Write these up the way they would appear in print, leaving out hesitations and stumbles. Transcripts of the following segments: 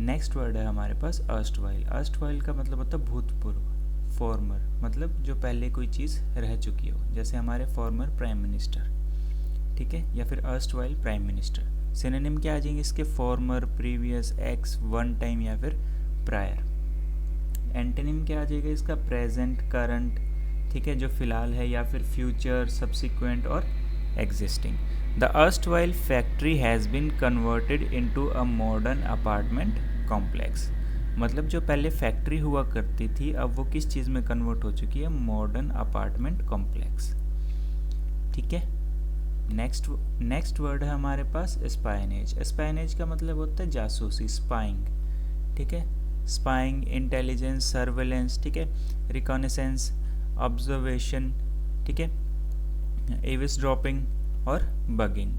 Next word है हमारे पास erstwhile. Erstwhile का मतलब होता है भूतपूर्व, फॉर्मर मतलब जो पहले कोई चीज़ रह चुकी हो, जैसे हमारे फॉर्मर प्राइम मिनिस्टर, ठीक है, या फिर अर्स्टवाइल प्राइम मिनिस्टर। सिनोनिम क्या आ जाएंगे इसके? Farmer, previous, x, one time या फिर प्रायर। एंटोनिम क्या आ जाएगा इसका? प्रेजेंट, करंट, ठीक है, जो फिलहाल है, या फिर फ्यूचर, सब्सिक्वेंट और existing. The erstwhile factory has been converted into a modern apartment complex. मतलब जो पहले फैक्ट्री हुआ करती थी अब वो किस चीज़ में कन्वर्ट हो चुकी है? मॉडर्न अपार्टमेंट कॉम्प्लेक्स, ठीक है। नेक्स्ट वर्ड है हमारे पास स्पाइनेज। स्पाइनेज का मतलब होता है जासूसी, स्पाइंग, ठीक है। स्पाइंग, इंटेलिजेंस, सर्वेलेंस, ठीक है, रिकॉनेसेंस, ऑब्जर्वेशन, ठीक है, एविसड्रॉपिंग और बगिंग।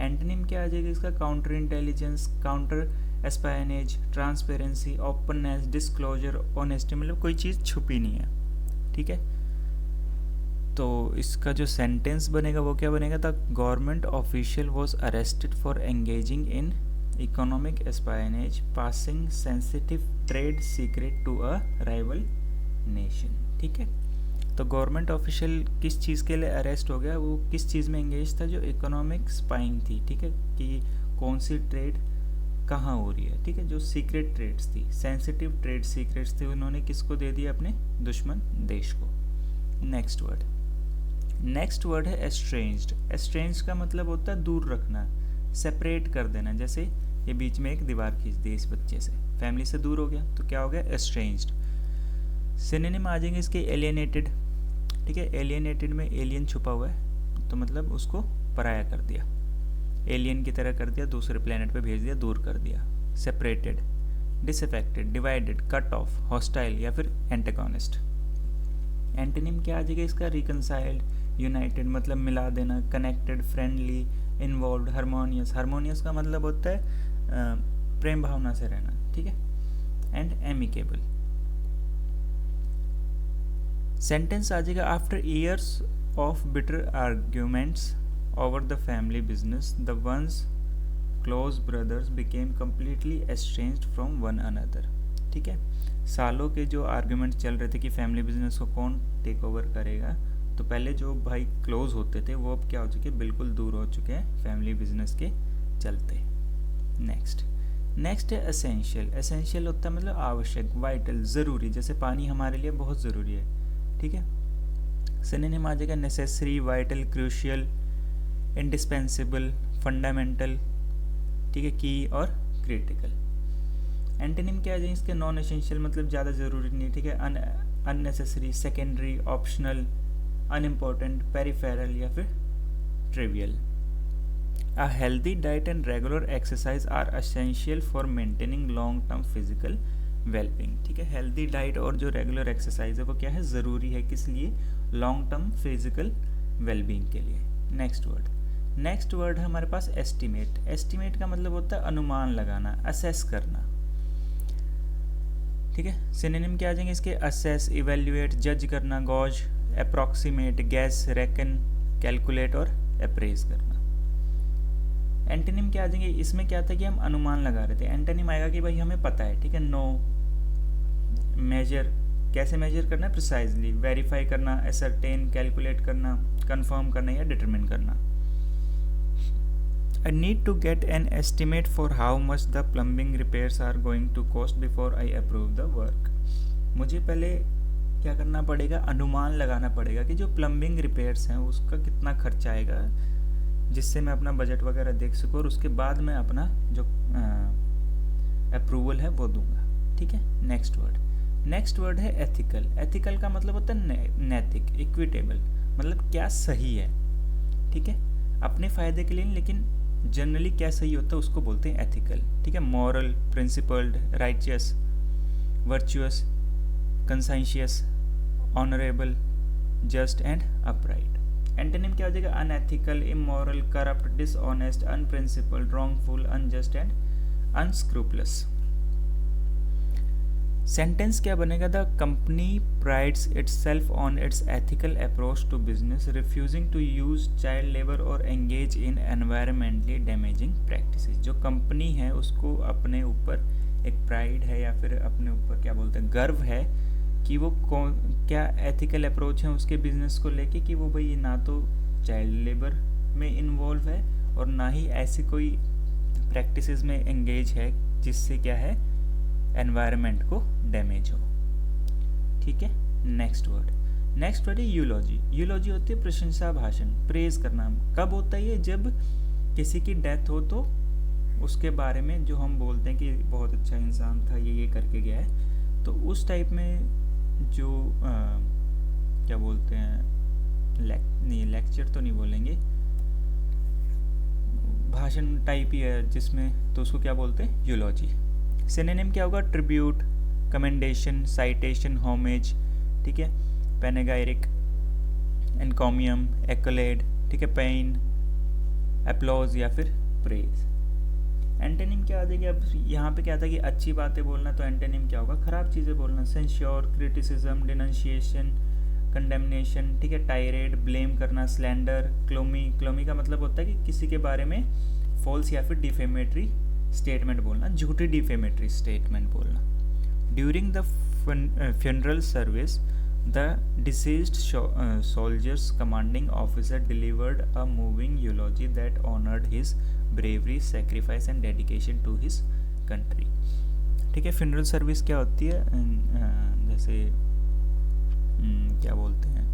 एंटोनिम क्या आ जाएगा इसका? Counter intelligence, counter espionage, transparency, openness, disclosure, honesty, मतलब कोई चीज़ छुपी नहीं है, ठीक है। तो इसका जो सेंटेंस बनेगा वो क्या बनेगा? The government official was arrested for engaging in economic espionage, passing sensitive trade secret to a rival nation, ठीक है। तो गवर्नमेंट ऑफिशियल किस चीज़ के लिए अरेस्ट हो गया? वो किस चीज़ में एंगेज था? जो इकोनॉमिक स्पाइंग थी, ठीक है, कि कौन सी ट्रेड कहाँ हो रही है, ठीक है, जो सीक्रेट ट्रेड्स थी, सेंसिटिव ट्रेड सीक्रेट्स थे, उन्होंने किसको दे दिया? अपने दुश्मन देश को। नेक्स्ट वर्ड है एस्ट्रेंज्ड। एस्ट्रेंज्ड का मतलब होता है दूर रखना, सेपरेट कर देना। जैसे ये बीच में एक दीवार खींच दी इस बच्चे से, फैमिली से दूर हो गया तो क्या हो गया? एस्ट्रेंज्ड। सिनोनिम आ जाएंगे इसके एलियनेटेड, ठीक है, एलियनेटेड में एलियन छुपा हुआ है तो मतलब उसको पराया कर दिया, एलियन की तरह कर दिया, दूसरे प्लेनेट पे भेज दिया, दूर कर दिया। Separated, disaffected, divided, cut off, hostile या फिर एंटेगोनिस्ट। एंटोनिम क्या आ जाएगा इसका? रिकनसाइल्ड, यूनाइटेड मतलब मिला देना, connected, friendly, involve, harmonious. Harmonious का मतलब होता है प्रेम भावना से रहना, ठीक है, एंड एमिकेबल। सेंटेंस आ जाएगा after years of bitter arguments over the family business the ones close brothers became completely estranged from one another, ठीक है। सालों के जो आर्ग्यूमेंट्स चल रहे थे कि फैमिली बिजनेस को कौन टेक ओवर करेगा, तो पहले जो भाई क्लोज होते थे वो अब क्या हो चुके हैं? बिल्कुल दूर हो चुके हैं फैमिली बिजनेस के चलते। नेक्स्ट है एसेंशियल। एसेंशियल होता है मतलब आवश्यक, वाइटल, ज़रूरी, जैसे पानी हमारे लिए बहुत ज़रूरी है, ठीक है। सिनोनिम आ जाएगा necessary, vital, crucial, indispensable, fundamental, ठीक है, की और क्रिटिकल। एंटोनिम क्या आ जाएंगे इसके? नॉन एसेंशियल मतलब ज़्यादा ज़रूरी नहीं, ठीक है, unnecessary, secondary, optional, unimportant, peripheral या फिर trivial. A healthy diet and regular exercise are essential for maintaining long term physical well-being, ठीक है। हेल्दी डाइट और जो रेगुलर एक्सरसाइज है वो क्या है? ज़रूरी है, किस लिए? लॉन्ग टर्म फिजिकल वेलबींग के लिए। नेक्स्ट वर्ड है हमारे पास एस्टिमेट। एस्टिमेट का मतलब होता है अनुमान लगाना, असेस करना, ठीक है। सिनोनिम क्या आ जाएंगे इसके? असेस, इवेल्युएट, जज करना, gauge, approximate, guess, reckon, calculate और अप्रेज करना। एंटोनिम क्या आ जाएंगे? इसमें क्या था कि हम अनुमान लगा रहे थे, एंटोनिम आएगा कि भाई हमें पता है, ठीक है। नो, मेजर, कैसे मेजर करना है? प्रिसाइजली, वेरीफाई करना, एसरटेन, कैलकुलेट करना, कंफर्म करना या डिटरमिन करना। I need to get an estimate for how much the plumbing repairs are going to cost before I approve the work. मुझे पहले क्या करना पड़ेगा? अनुमान लगाना पड़ेगा कि जो प्लम्बिंग रिपेयर्स हैं उसका कितना खर्चा आएगा, जिससे मैं अपना बजट वगैरह देख सकूँ और उसके बाद मैं अपना जो अप्रूवल है वो दूंगा, ठीक है। नेक्स्ट वर्ड है एथिकल। एथिकल का मतलब होता है नैतिक, इक्विटेबल, मतलब क्या सही है, ठीक है, अपने फ़ायदे के लिए नहीं, लेकिन जनरली क्या सही होता है उसको बोलते हैं एथिकल, ठीक है। Moral, principled, righteous, virtuous, conscientious, honourable, just and upright. Antonym क्या हो जाएगा? Unethical, immoral, corrupt, dishonest, unprincipled, wrongful, unjust and unscrupulous. Sentence क्या बनेगा, the company prides itself on its ethical approach to business, refusing to use child labour और engage in environmentally damaging practices. जो company है उसको अपने ऊपर एक pride है या फिर अपने ऊपर क्या बोलते हैं, गर्व है कि वो क्या एथिकल अप्रोच है उसके बिजनेस को लेके कि वो भाई ना तो चाइल्ड लेबर में इन्वॉल्व है और ना ही ऐसी कोई प्रैक्टिसेस में एंगेज है जिससे क्या है एनवायरनमेंट को डैमेज हो। ठीक है, नेक्स्ट वर्ड है यूलॉजी। यूलॉजी होती है प्रशंसा भाषण, प्रेज करना। कब होता है ये, जब किसी की डेथ हो तो उसके बारे में जो हम बोलते हैं कि बहुत अच्छा इंसान था, ये करके गया है, तो उस टाइप में जो क्या बोलते हैं, लेक्चर तो नहीं बोलेंगे, भाषण टाइप ही है जिसमें, तो उसको क्या बोलते हैं, यूलॉजी। सिनोनिम क्या होगा, ट्रिब्यूट, कमेंडेशन, साइटेशन, होमेज, ठीक है, पैनेगायरिक, एनकॉमियम, एक्कोलेड, ठीक है, पेन, एप्लॉज या फिर प्रेज। एंटोनिम क्या आ जाएगी, अब यहाँ पे क्या था कि अच्छी बातें बोलना, तो एंटोनिम क्या होगा, खराब चीज़ें बोलना, सेंश्योर, क्रिटिसिज्म, डिनंशिएशन, कंडेमनेशन, ठीक है, टायरेड, ब्लेम करना, स्लैंडर, क्लोमी का मतलब होता है कि किसी के बारे में फॉल्स या फिर डिफेमेटरी स्टेटमेंट बोलना, झूठी डिफेमेटरी स्टेटमेंट बोलना। During the funeral service the deceased soldier's commanding officer delivered a moving eulogy that honoured his bravery, sacrifice and dedication to his country. ठीक है, फ्यूनरल सर्विस क्या होती है, जैसे क्या बोलते हैं,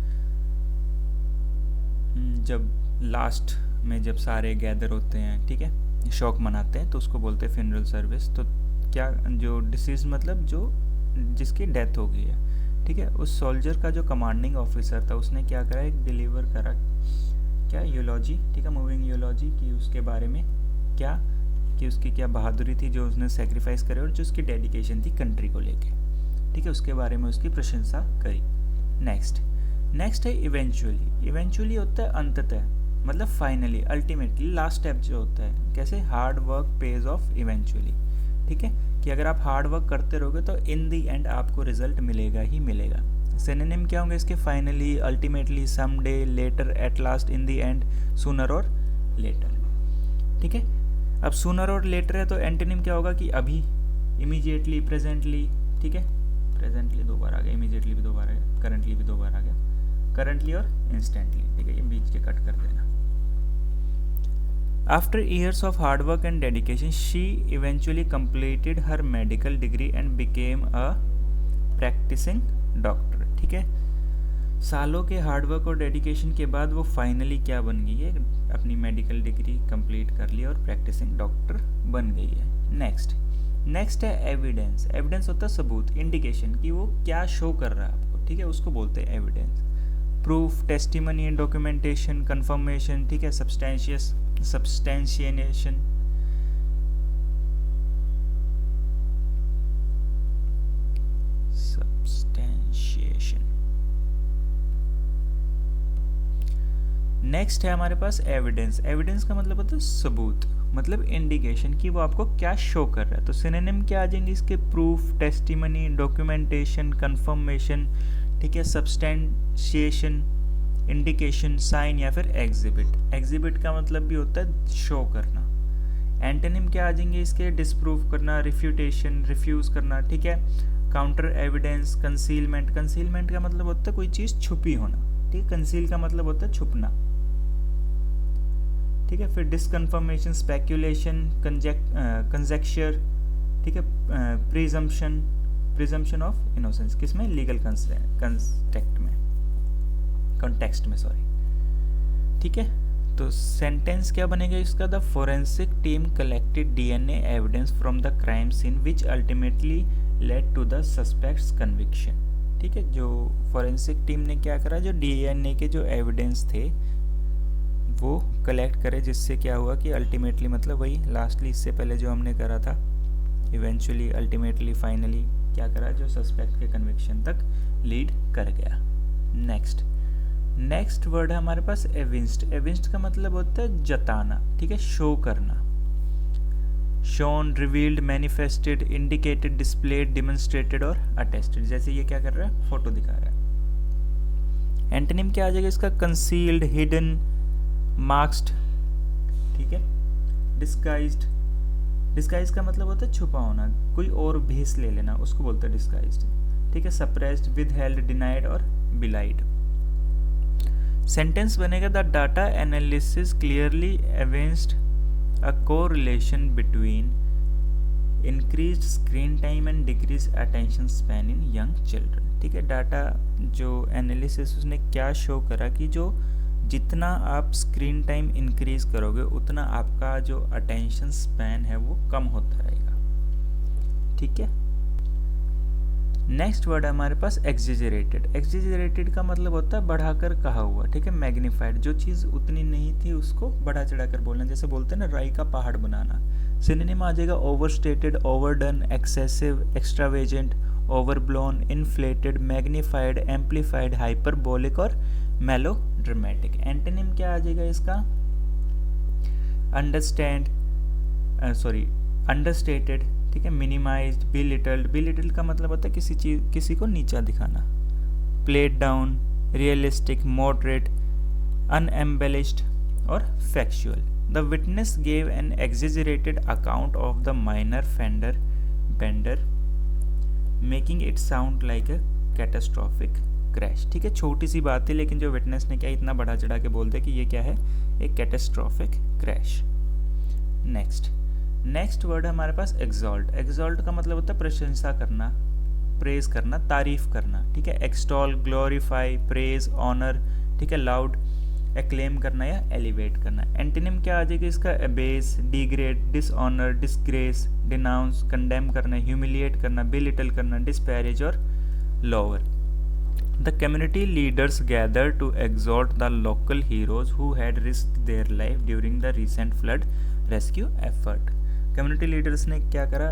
जब लास्ट में जब सारे गैदर होते हैं, ठीक है, शोक मनाते हैं, तो उसको बोलते हैं फ्यूनरल सर्विस। तो क्या, जो डिसीज मतलब जो जिसकी डेथ हो गई है, ठीक है, उस सोल्जर का जो कमांडिंग ऑफिसर था उसने क्या करा, एक डिलीवर करा क्या, यूलॉजी, ठीक है, मूविंग यूलॉजी, कि उसके बारे में क्या, कि उसकी क्या बहादुरी थी जो उसने सेक्रीफाइस करे और जो उसकी डेडिकेशन थी कंट्री को लेके, ठीक है, उसके बारे में उसकी प्रशंसा करी। नेक्स्ट है इवेंचुअली। इवेंचुअली होता है अंततः, मतलब फाइनली, अल्टीमेटली, लास्ट स्टेप जो होता है, कैसे, hard work page of eventually, ठीक है, कि अगर आप हार्ड वर्क करते रहोगे तो इन दी एंड आपको रिजल्ट मिलेगा ही मिलेगा। सिनोनिम क्या होंगे इसके, finally, ultimately, someday, later, at last, in the end, sooner और लेटर। ठीक है, अब सूनर और लेटर है तो एंटोनिम क्या होगा कि अभी, इमीडिएटली, प्रेजेंटली, ठीक है, प्रेजेंटली 2 बार आ गया, इमीडिएटली भी 2 बार आ गया, करंटली भी 2 बार आ गया, करंटली और इंस्टेंटली, ठीक है, ये बीच के कट कर देना। After years of hard work and dedication, she eventually completed her medical degree and became a practicing doctor. ठीक है, सालों के हार्ड वर्क और डेडिकेशन के बाद वो फाइनली क्या बन गई है, अपनी मेडिकल डिग्री कंप्लीट कर ली और प्रैक्टिसिंग डॉक्टर बन गई है। नेक्स्ट है एविडेंस। एविडेंस होता है सबूत, इंडिकेशन, कि वो क्या शो कर रहा है आपको, ठीक है, उसको बोलते हैं evidence. Proof, testimony, documentation, confirmation, ठीक है, सब्सटेंशिएशन, नेक्स्ट है हमारे पास एविडेंस। एविडेंस का मतलब होता है सबूत, मतलब इंडिकेशन, कि वो आपको क्या शो कर रहा है। तो सिनोनिम क्या आ जाएंगे इसके, प्रूफ, टेस्टिमनी, डॉक्यूमेंटेशन, कंफर्मेशन, ठीक है, सब्सटेंशिएशन, इंडिकेशन, साइन या फिर एग्जिबिट। एग्जिबिट का मतलब भी होता है शो करना। एंटोनिम क्या आ जाएंगे इसके, डिसप्रूव करना, रिफ्यूटेशन, रिफ्यूज करना, ठीक है, काउंटर एविडेंस, कंसीलमेंट। कंसीलमेंट का मतलब होता है कोई चीज़ छुपी होना, ठीक है, कंसील का मतलब होता है छुपना, ठीक है, फिर डिसकन्फर्मेशन, स्पेक्यूलेशन, कंजेक्चर, ठीक है, प्रिजम्पशन ऑफ इनोसेंस, किसमें, लीगल कॉन्टेक्स्ट में, सॉरी, ठीक है। तो सेंटेंस क्या बनेगा इसका, the forensic team collected DNA evidence from the crime scene which ultimately led to the suspect's conviction. ठीक है, जो फोरेंसिक टीम ने क्या करा, जो डीएनए के जो एविडेंस थे वो कलेक्ट करे, जिससे क्या हुआ कि अल्टीमेटली, मतलब वही लास्टली, इससे पहले जो हमने करा था, इवेंचुअली, अल्टीमेटली, फाइनली क्या करा, जो सस्पेक्ट के कन्विक्शन तक लीड कर गया। नेक्स्ट वर्ड है हमारे पास एविंस्ड। एविंस्ड का मतलब होता है जताना, ठीक है, शो करना। Shown, revealed, manifested, indicated, displayed, demonstrated और अटेस्टेड। जैसे ये क्या कर रहा है, फोटो दिखा रहा है। एंटोनिम क्या आ जाएगा इसका, कंसील्ड, हिडन, मास्क्ड, ठीक है। डिस्गाइज्ड, डिस्गाइज का मतलब होता है छुपा होना, कोई और भेस ले लेना, उसको बोलते हैं डिस्गाइज्ड, ठीक है। सप्रेस्ड, विदहेल्ड, डिनाइड और बिलाइड। सेंटेंस बनेगा the data analysis clearly evidenced a correlation between increased screen time and decrease attention span in young children, ठीक है। डाटा जो एनालिसिस उसने क्या शो करा कि जो जितना आप स्क्रीन टाइम इंक्रीज करोगे उतना आपका जो अटेंशन स्पैन है वो कम होता रहेगा, ठीक है। नेक्स्ट वर्ड है हमारे पास एक्सेजरेटेड। एक्सेजरेटेड का मतलब होता है बढ़ाकर कहा हुआ, ठीक है। मैग्नीफाइड, जो चीज़ उतनी नहीं थी उसको बढ़ा चढ़ाकर बोलना, जैसे बोलते हैं ना राई का पहाड़ बनाना। सिनोनिम आ जाएगा overstated, overdone, excessive, extravagant, overblown, inflated, magnified, amplified, hyperbolic और मेलोड्रामेटिक। एंटोनिम क्या आ जाएगा इसका, अंडरस्टेटेड, ठीक है। मिनिमाइज्ड, बिलिटल्ड, बिलिटल्ड का मतलब होता है किसी को नीचा दिखाना। Played down, realistic, moderate, unembellished और factual. The witness gave an exaggerated account of the minor fender bender making it sound like a catastrophic crash, ठीक है। छोटी सी बात थी लेकिन जो विटनेस ने क्या इतना बढ़ा चढ़ा के बोल दिया कि ये क्या है, एक कैटास्ट्रॉफिक क्रैश। नेक्स्ट वर्ड है हमारे पास एक्सॉल्ट। एक्सॉल्ट का मतलब होता है प्रशंसा करना, प्रेज करना, तारीफ करना, ठीक है। एक्सटॉल, ग्लोरीफाई, प्रेज, ऑनर, ठीक है। लाउड, एक्लेम करना या एलिवेट करना। एंटोनिम क्या आ जाएगा इसका, Abyss, degrade, dishonour, disgrace, denounce, condemn करना, ह्यूमिलिएट करना, बिलिटल करना, डिस्पैरेज और lower. The community leaders gathered to exalt the local heroes who had risked their life during the recent flood rescue effort. Community leaders ने क्या करा,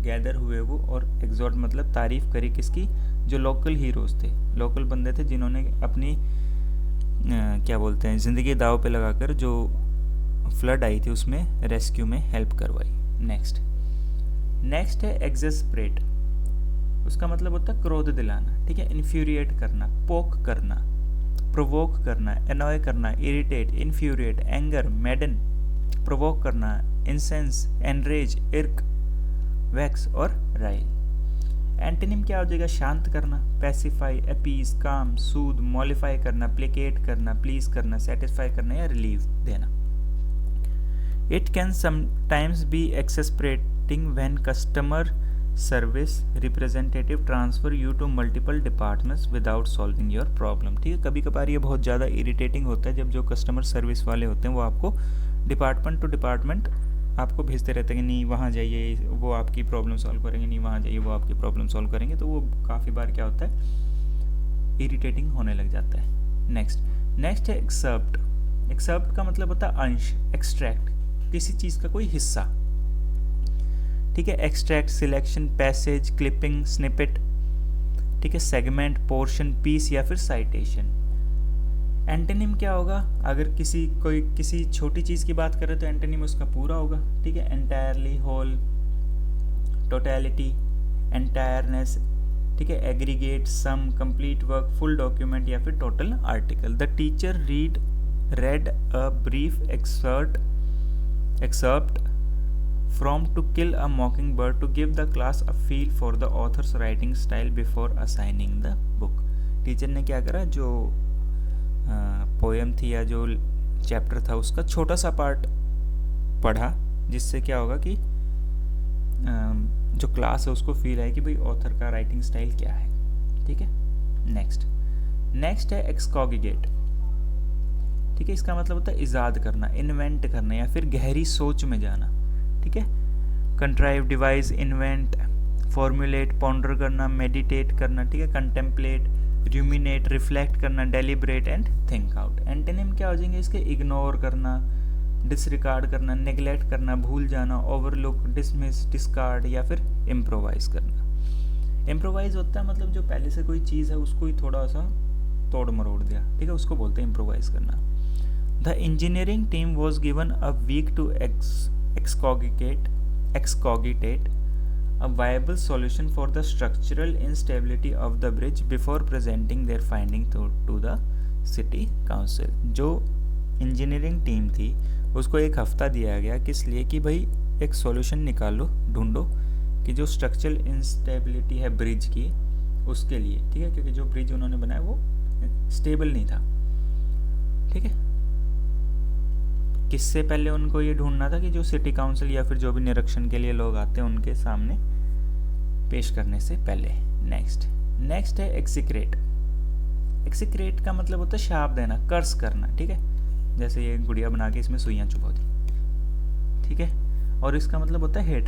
gather हुए वो और exalt मतलब तारीफ करी किसकी, जो लोकल हीरोज थे, लोकल बंदे थे जिन्होंने अपनी क्या बोलते हैं ज़िंदगी दाव पे लगाकर जो फ्लड आई थी उसमें रेस्क्यू में हेल्प करवाई। नेक्स्ट है एक्सेस्परेट। उसका मतलब होता है क्रोध दिलाना, ठीक है। इन्फ्यूरिएट करना, पोक करना, प्रोवोक करना, एनॉय करना, इरिटेट, इन्फ्यूरिएट, एंगर, मैडन, प्रोवोक करना, इंसेंस, एनरेज, इर्क, वैक्स और राइल। एंटोनिम क्या हो जाएगा, शांत करना, पैसिफाई, अपीज, काम, सूद, मॉलिफाई करना, प्लेकेट करना, प्लीज करना, सेटिस्फाई करना या रिलीफ देना। It can sometimes be exasperating when customer service representative transfer you to multiple departments without solving your problem, ठीक है। कभी कभार ये बहुत ज़्यादा इरिटेटिंग होता है जब जो कस्टमर सर्विस वाले होते हैं वो आपको डिपार्टमेंट टू डिपार्टमेंट आपको भेजते रहते हैं कि नहीं वहाँ जाइए वो आपकी प्रॉब्लम सॉल्व करेंगे, नहीं वहाँ जाइए वो आपकी प्रॉब्लम सॉल्व करेंगे, तो वो काफ़ी बार क्या होता है इरिटेटिंग होने लग जाता है। नेक्स्ट है एक्सेप्ट। एक्सेप्ट का मतलब होता है अंश, एक्सट्रैक्ट, किसी चीज़ का कोई हिस्सा, ठीक है। Extract, selection, passage, clipping, snippet, ठीक है। सेगमेंट, पोर्शन, पीस या फिर साइटेशन। एंटोनिम क्या होगा, अगर किसी छोटी चीज़ की बात करें तो एंटोनिम उसका पूरा होगा, ठीक है। एंटायरली, होल, टोटलिटी, एंटायरनेस, ठीक है। एग्रीगेट, सम, कंप्लीट वर्क, फुल डॉक्यूमेंट या फिर total article. The teacher read a brief excerpt from To Kill a Mockingbird to give the class a feel for the author's writing style before assigning the book. Teacher ने क्या करा, जो poem थी या जो chapter था उसका छोटा सा पार्ट पढ़ा, जिससे क्या होगा कि जो क्लास है उसको फील आए कि भाई ऑथर का राइटिंग स्टाइल क्या है, ठीक है। नेक्स्ट है एक्सकॉगिगेट, ठीक है। इसका मतलब होता है इजाद करना, इन्वेंट करना या फिर गहरी सोच में जाना, ठीक है। कंट्राइव, डिवाइस, इन्वेंट, फॉर्मुलेट, पॉन्डर करना, मेडिटेट करना, ठीक है। कंटेम्पलेट, रूमिनेट, रिफ्लेक्ट करना, deliberate and think out. Antonym क्या हो जाएंगे इसके, इग्नोर करना, डिसरिगार्ड करना, नेग्लेक्ट करना, भूल जाना, ओवरलुक, डिसमिस, डिस्कार्ड या फिर इम्प्रोवाइज करना। इम्प्रोवाइज होता है मतलब जो पहले से कोई चीज़ है उसको ही थोड़ा सा तोड़ मरोड़ दिया, ठीक है, उसको बोलते हैं इम्प्रोवाइज करना। The engineering team was given a week to excogigate excogitate a viable solution for the structural instability of the bridge before presenting their finding to the city council. जो इंजीनियरिंग टीम थी उसको एक हफ्ता दिया गया किस लिए कि भाई एक सॉल्यूशन निकालो, ढूंढो कि जो स्ट्रक्चरल इंस्टेबिलिटी है ब्रिज की उसके लिए, ठीक है, क्योंकि जो ब्रिज उन्होंने बनाया वो स्टेबल नहीं था, ठीक है। किससे पहले उनको ये ढूंढना था कि जो सिटी काउंसिल या फिर जो भी निरीक्षण के लिए लोग आते हैं उनके सामने पेश करने से पहले। नेक्स्ट है एक्सिक्रेट। एक्सिक्रेट का मतलब होता है शाप देना, कर्स करना, ठीक है, जैसे ये गुड़िया बना के इसमें सुइयां चुभा दी, ठीक है। और इसका मतलब होता है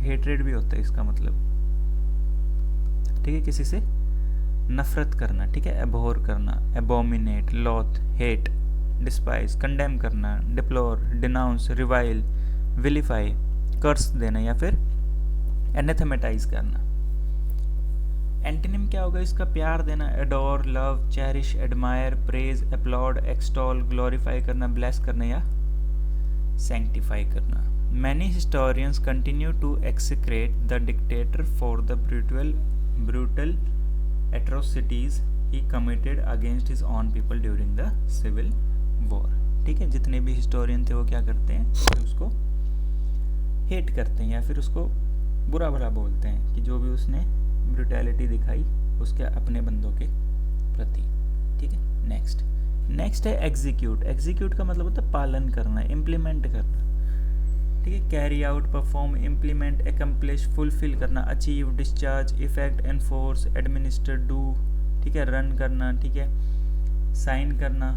हेट्रेड भी होता है इसका मतलब, ठीक है, किसी से नफरत करना, ठीक है, एबोर करना, एबोमिनेट, लॉथ, हेट, डिस्पाइज, कंडेम करना, डिप्लोर, डिनाउंस, रिवाइल, विलिफाई, कर्स देना या फिर एनेथेमेटाइज करना। एंटोनिम क्या होगा इसका? प्यार देना, adore, love, cherish, admire, praise, applaud, extol, glorify करना, ब्लेस करना या सैंक्टिफाई करना। Many historians continue to execrate the dictator for the brutal atrocities he committed against his own people during the civil war. ठीक है, जितने भी historian थे वो क्या करते हैं, उसको हेट करते हैं या फिर उसको बुरा भला बोलते हैं कि जो भी उसने ब्रूटैलिटी दिखाई उसके अपने बंदों के प्रति, ठीक है। नेक्स्ट है एग्जीक्यूट। एग्जीक्यूट का मतलब होता है पालन करना, इम्प्लीमेंट करना, ठीक है, carry out, perform, implement, accomplish, fulfil करना, achieve, discharge, effect, enforce, administer, do, ठीक है, रन करना, ठीक है, साइन करना,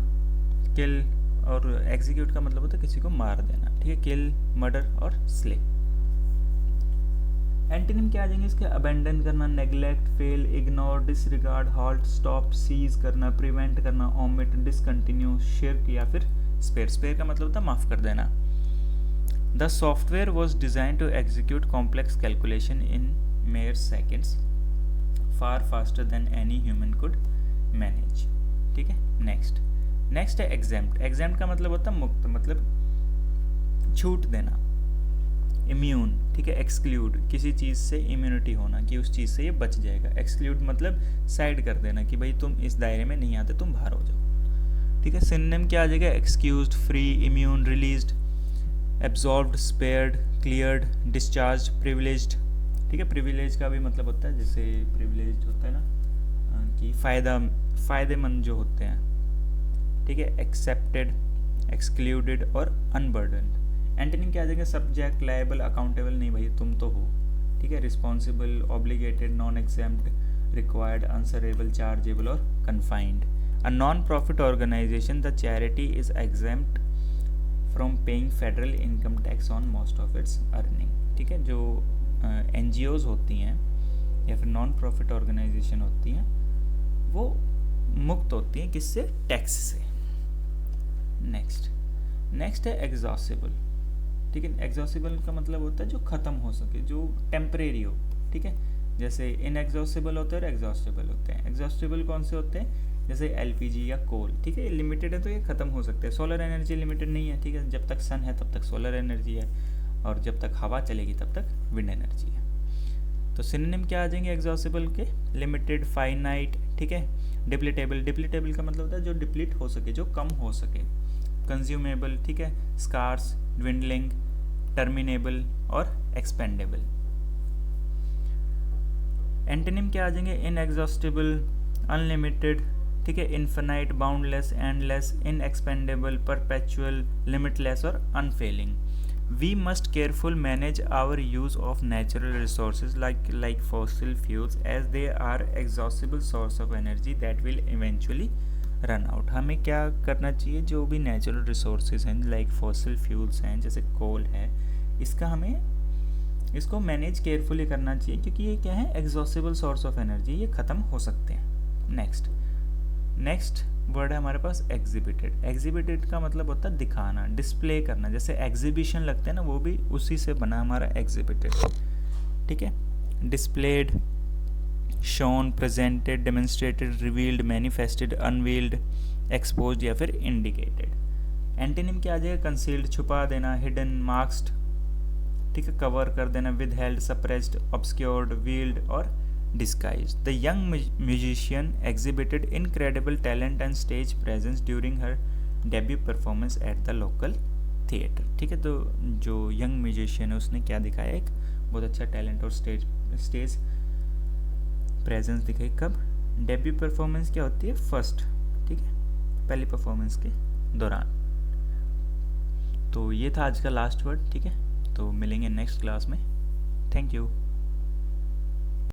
किल। और एग्जीक्यूट का मतलब होता है किसी को मार देना, ठीक है, किल, मर्डर और स्ले। एंटोनिम क्या आ जाएंगे इसके? अबेंडन करना, neglect, fail, ignore, disregard, halt, stop, cease करना, प्रिवेंट करना, ओमिट, डिसकंटिन्यू, शिर्क या फिर स्पेयर। स्पेयर का मतलब होता है माफ कर देना। The software was designed to execute complex calculation in mere seconds, far faster than any human could manage, ठीक है। नेक्स्ट है exempt। exempt का मतलब होता है मुक्त, मतलब छूट देना। इम्यून, ठीक है, एक्सक्लूड, किसी चीज़ से इम्यूनिटी होना कि उस चीज़ से ये बच जाएगा। एक्सक्लूड मतलब साइड कर देना कि भाई तुम इस दायरे में नहीं आते, तुम बाहर हो जाओ, ठीक है। सिनोनिम क्या आ जाएगा? Excused, free, immune, released, absorbed, spared, cleared, discharge, privileged, ठीक है। प्रिविलेज का भी मतलब होता है, जैसे प्रिविलेज होता है ना कि फ़ायदेमंद जो होते हैं, ठीक है। एक्सेप्टेड, एक्सक्लूडेड और अनबर्डन्ड। एंटोनिम क्या आ जाएगा? सब्जेक्ट, लायबल, अकाउंटेबल, नहीं भाई तुम तो हो, ठीक है, responsible, obligated, non exempt, required, answerable, chargeable और confined. A non profit organisation, the charity is exempt from paying federal income tax on most of its earning, ठीक है। जो NGOs होती हैं या फिर नॉन प्रॉफिट ऑर्गेनाइजेशन होती हैं वो मुक्त होती हैं किससे? टैक्स से। नेक्स्ट है एग्जॉस्टिबल, ठीक है। एग्जॉस्टिबल का मतलब होता है जो ख़त्म हो सके, जो टेम्परेरी हो, ठीक है। जैसे इनएग्जॉस्टिबल होते हैं और एग्जॉस्टिबल होते हैं। एग्जॉस्टिबल कौन से होते हैं? जैसे LPG या कोल, ठीक है, लिमिटेड है तो ये ख़त्म हो सकते हैं। सोलर एनर्जी लिमिटेड नहीं है, ठीक है, जब तक सन है तब तक सोलर एनर्जी है और जब तक हवा चलेगी तब तक विंड एनर्जी है। तो सिनोनिम क्या आ जाएंगे एग्जॉस्टिबल के? लिमिटेड, फाइनाइट, ठीक है, डिप्लीटेबल। डिप्लीटेबल का मतलब होता है जो डिप्लीट हो सके, जो कम हो सके। कंज्यूमेबल, ठीक है, स्कार्स, ड्विंडलिंग, टर्मिनेबल और एक्सपेंडेबल। एंटोनिम क्या आ जाएंगे? इनएग्जॉस्टिबल, अनलिमिटेड, ठीक है, infinite, boundless, endless, inexpendable, perpetual, limitless और unfailing. We must careful manage our use of natural resources like fossil fuels as they are exhaustible source of energy that will eventually run out। हमें क्या करना चाहिए? जो भी natural resources हैं like fossil fuels हैं जैसे कोल है, इसको मैनेज केयरफुली करना चाहिए क्योंकि ये क्या है? एग्जॉस्टिबल सोर्स ऑफ एनर्जी, ये ख़त्म हो सकते हैं। नेक्स्ट वर्ड है हमारे पास एग्जिबिटेड। एग्जिबिटेड का मतलब होता है दिखाना, डिस्प्ले करना। जैसे एग्जीबिशन लगते हैं ना, वो भी उसी से बना हमारा एग्जिबिटेड, ठीक है। Displayed, shown, presented, demonstrated, revealed, manifested, unveiled, exposed या फिर इंडिकेटेड। एंटोनिम क्या आ जाएगा? कंसील्ड, छुपा देना, हिडन, मास्क्ड, ठीक है, कवर कर देना, withheld, suppressed, obscured, veiled और disguise. The young musician exhibited incredible talent and stage presence during her debut performance at the local theatre. ठीक है, तो जो यंग म्यूजिशियन है उसने क्या दिखाया, एक बहुत अच्छा टैलेंट और स्टेज प्रेजेंस दिखाई। कब? डेब्यू परफॉर्मेंस क्या होती है? फर्स्ट, ठीक है, पहली परफॉर्मेंस के दौरान। तो ये था आज का लास्ट वर्ड। ठीक है, तो मिलेंगे नेक्स्ट क्लास में। Thank you.